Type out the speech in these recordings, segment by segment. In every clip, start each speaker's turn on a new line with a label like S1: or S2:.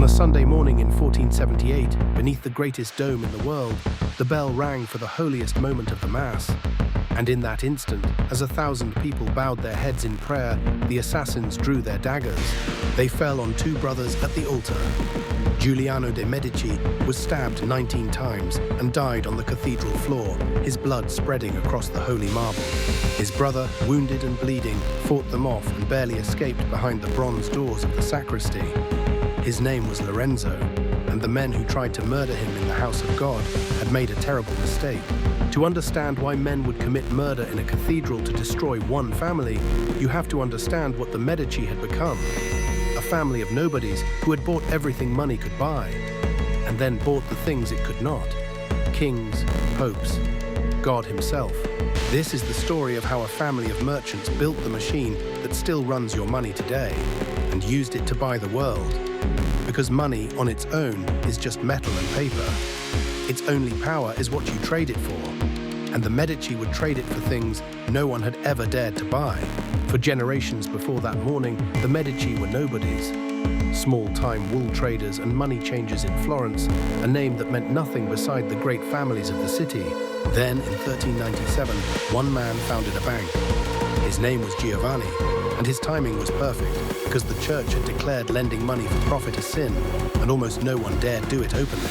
S1: a Sunday morning in 1478, beneath the greatest dome in the world, the bell rang for the holiest moment of the Mass. And in that instant, as 1,000 people bowed their heads in prayer, the assassins drew their daggers. They fell on two brothers at the altar. Giuliano de' Medici was stabbed 19 times and died on the cathedral floor, his blood spreading across the holy marble. His brother, wounded and bleeding, fought them off and barely escaped behind the bronze doors of the sacristy. His name was Lorenzo, and the men who tried to murder him in the house of God had made a terrible mistake. To understand why men would commit murder in a cathedral to destroy one family, you have to understand what the Medici had become. A family of nobodies who had bought everything money could buy, and then bought the things it could not. Kings, popes, God himself. This is the story of how a family of merchants built the machine that still runs your money today, and used it to buy the world. Because money on its own is just metal and paper. Its only power is what you trade it for. And the Medici would trade it for things no one had ever dared to buy. For generations before that morning, the Medici were nobodies. Small-time wool traders and money changers in Florence, a name that meant nothing beside the great families of the city. Then, in 1397, one man founded a bank. His name was Giovanni, and his timing was perfect, because the church had declared lending money for profit a sin, and almost no one dared do it openly.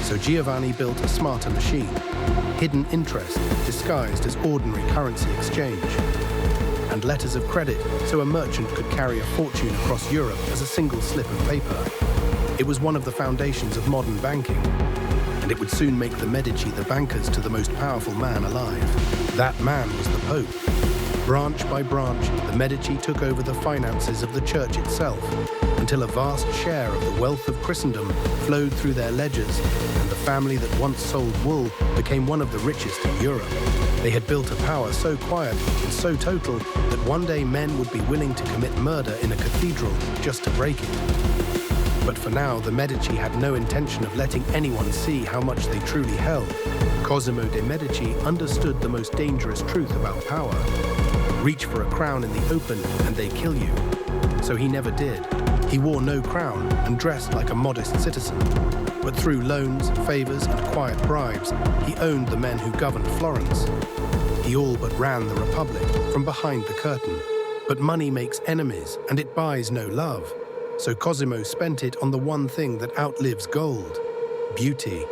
S1: So Giovanni built a smarter machine, hidden interest disguised as ordinary currency exchange, and letters of credit so a merchant could carry a fortune across Europe as a single slip of paper. It was one of the foundations of modern banking, and it would soon make the Medici the bankers to the most powerful man alive. That man was the Pope. Branch by branch, the Medici took over the finances of the church itself, until a vast share of the wealth of Christendom flowed through their ledgers, and the family that once sold wool became one of the richest in Europe. They had built a power so quiet and so total that one day men would be willing to commit murder in a cathedral just to break it. But for now, the Medici had no intention of letting anyone see how much they truly held. Cosimo de' Medici understood the most dangerous truth about power. Reach for a crown in the open and they kill you. So he never did. He wore no crown and dressed like a modest citizen. But through loans, favors, and quiet bribes, he owned the men who governed Florence. He all but ran the Republic from behind the curtain. But money makes enemies and it buys no love. So Cosimo spent it on the one thing that outlives gold: beauty.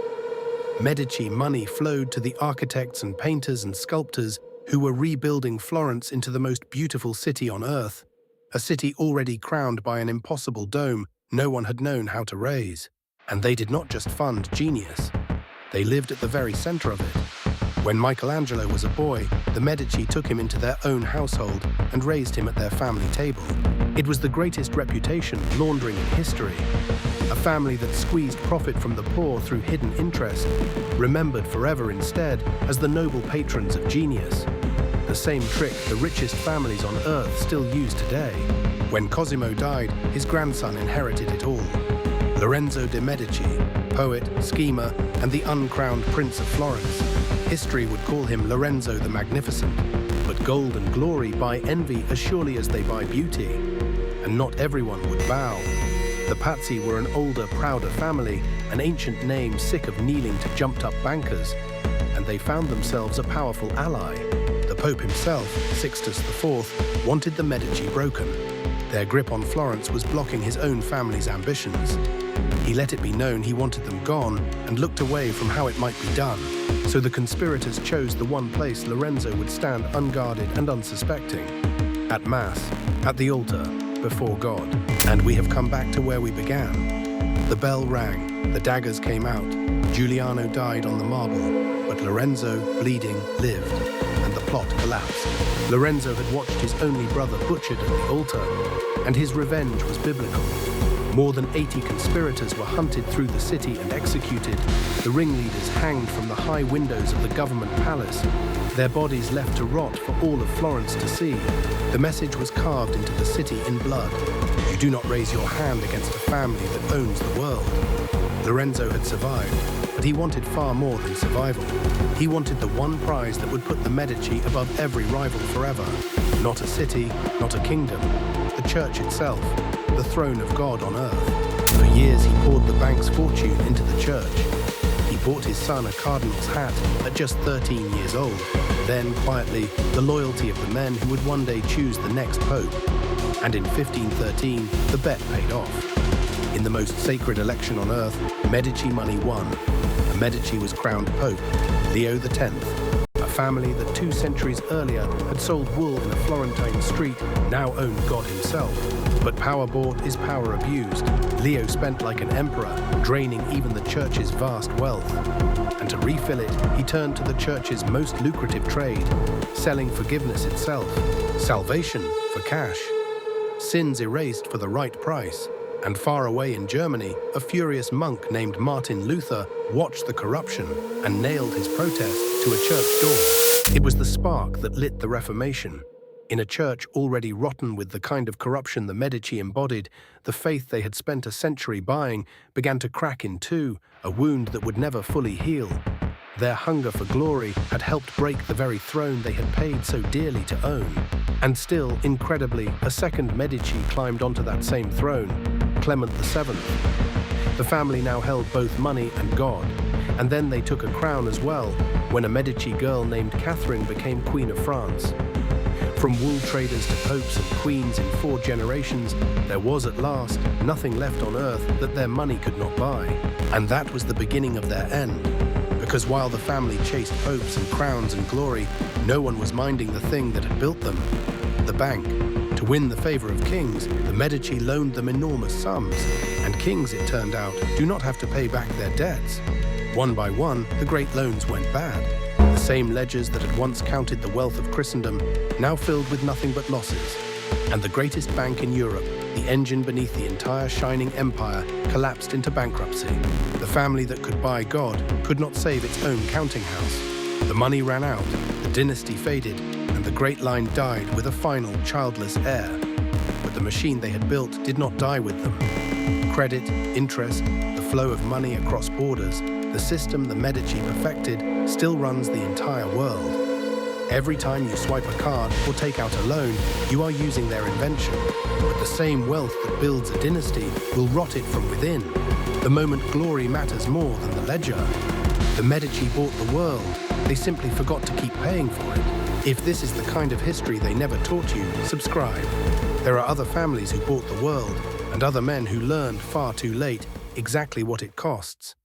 S1: Medici money flowed to the architects and painters and sculptors who were rebuilding Florence into the most beautiful city on earth, a city already crowned by an impossible dome no one had known how to raise. And they did not just fund genius, they lived at the very center of it. When Michelangelo was a boy, the Medici took him into their own household and raised him at their family table. It was the greatest reputation laundering in history. A family that squeezed profit from the poor through hidden interest, remembered forever instead as the noble patrons of genius. The same trick the richest families on earth still use today. When Cosimo died, his grandson inherited it all. Lorenzo de' Medici, poet, schemer, and the uncrowned Prince of Florence. History would call him Lorenzo the Magnificent. But gold and glory buy envy as surely as they buy beauty. And not everyone would bow. The Pazzi were an older, prouder family, an ancient name sick of kneeling to jumped-up bankers, and they found themselves a powerful ally. The Pope himself, Sixtus IV, wanted the Medici broken. Their grip on Florence was blocking his own family's ambitions. He let it be known he wanted them gone and looked away from how it might be done. So the conspirators chose the one place Lorenzo would stand unguarded and unsuspecting: at Mass, at the altar, before God. And we have come back to where we began. The bell rang, the daggers came out, Giuliano died on the marble, but Lorenzo, bleeding, lived, and the plot collapsed. Lorenzo had watched his only brother butchered at the altar, and his revenge was biblical. More than 80 conspirators were hunted through the city and executed, the ringleaders hanged from the high windows of the government palace, their bodies left to rot for all of Florence to see. The message was carved into the city in blood: you do not raise your hand against a family that owns the world. Lorenzo had survived, but he wanted far more than survival. He wanted the one prize that would put the Medici above every rival forever. Not a city, not a kingdom, the church itself, the throne of God on earth. For years, he poured the bank's fortune into the church. He bought his son a cardinal's hat at just 13 years old. Then, quietly, the loyalty of the men who would one day choose the next pope. And in 1513, the bet paid off. In the most sacred election on earth, Medici money won. And Medici was crowned Pope, Leo X. A family that 2 centuries earlier had sold wool in a Florentine street now owned God himself. But power bought is power abused. Leo spent like an emperor, draining even the church's vast wealth. And to refill it, he turned to the church's most lucrative trade, selling forgiveness itself, salvation for cash, sins erased for the right price. And far away in Germany, a furious monk named Martin Luther watched the corruption and nailed his protest to a church door. It was the spark that lit the Reformation. In a church already rotten with the kind of corruption the Medici embodied, the faith they had spent a century buying began to crack in two, a wound that would never fully heal. Their hunger for glory had helped break the very throne they had paid so dearly to own. And still, incredibly, a second Medici climbed onto that same throne, Clement VII. The family now held both money and God, and then they took a crown as well, when a Medici girl named Catherine became Queen of France. From wool traders to popes and queens in 4 generations, there was at last nothing left on earth that their money could not buy. And that was the beginning of their end. Because while the family chased popes and crowns and glory, no one was minding the thing that had built them, the bank. To win the favor of kings, the Medici loaned them enormous sums. And kings, it turned out, do not have to pay back their debts. One by one, the great loans went bad. The same ledgers that had once counted the wealth of Christendom, now filled with nothing but losses. And the greatest bank in Europe, the engine beneath the entire shining empire, collapsed into bankruptcy. The family that could buy God could not save its own counting house. The money ran out, the dynasty faded, and the great line died with a final childless heir. But the machine they had built did not die with them. Credit, interest, the flow of money across borders, the system the Medici perfected still runs the entire world. Every time you swipe a card or take out a loan, you are using their invention. But the same wealth that builds a dynasty will rot it from within. The moment glory matters more than the ledger. The Medici bought the world. They simply forgot to keep paying for it. If this is the kind of history they never taught you, subscribe. There are other families who bought the world, and other men who learned far too late exactly what it costs.